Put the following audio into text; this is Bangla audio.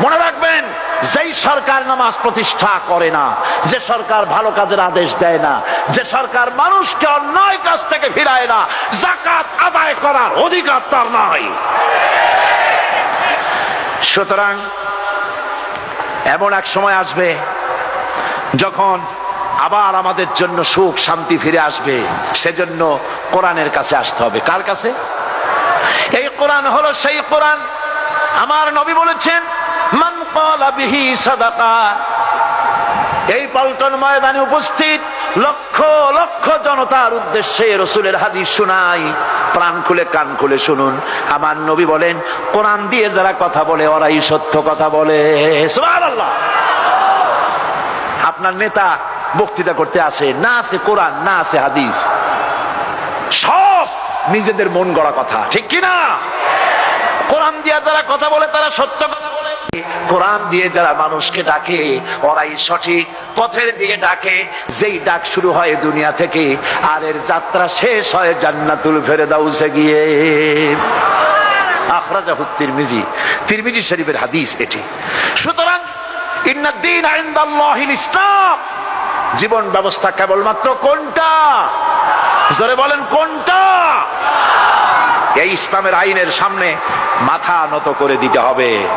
মনে রাখবেন, যেই সরকার নামাজ প্রতিষ্ঠা করে না, যে সরকার ভালো কাজের আদেশ দেয় না, যে সরকার মানুষকে অন্যায় কাজ থেকে ফিরায় না, যাকাত আদায় করার অধিকার তার নাই। সুতরাং এমন এক সময় আসবে যখন আবার আমাদের জন্য সুখ শান্তি ফিরে আসবে। সেজন্য কোরআনের কাছে আসতে হবে। কার কাছে? এই কোরআন হলো সেই কোরআন। আমার নবী বলেছেন, মান ক্বালা বিহি সাদাকা। এই পল্টন ময়দানে উপস্থিত লক্ষ লক্ষ জনতার উদ্দেশ্যে রাসূলের হাদিস শোনাই, প্রাণ খুলে কান খুলে শুনুন। আমার নবী বলেন, কোরআন দিয়ে যারা কথা বলে ওরাই সত্য কথা বলে। সুবহানাল্লাহ। আপনার নেতা বক্তৃতা করতে আসে, না আছে কোরআন, না আছে হাদিস, সব নিজেদের মন গড়া কথা, ঠিক কিনা? কোরআন দিয়ে যারা কথা বলে তারা সত্য কথা বলে, কোরআন দিয়ে যারা মানুষকে ডাকে ওরাই সঠিক পথের দিকে ডাকে। যেই ডাক শুরু হয় দুনিয়া থেকে, আর এর যাত্রা শেষ হয় জান্নাতুল ফেরদাউসে গিয়ে। আখরাজাহু তিরমিজি, তিরমিজি শরীফের হাদিস এটি। সুতরাং ইন্নাদ-দীন ইনদাল্লাহিল ইসলাম। জীবন ব্যবস্থা কেবলমাত্র কোনটা? জোরে বলেন, কোনটা? এই ইসলামের আইনের সামনে মাথা নত করে দিতে হবে।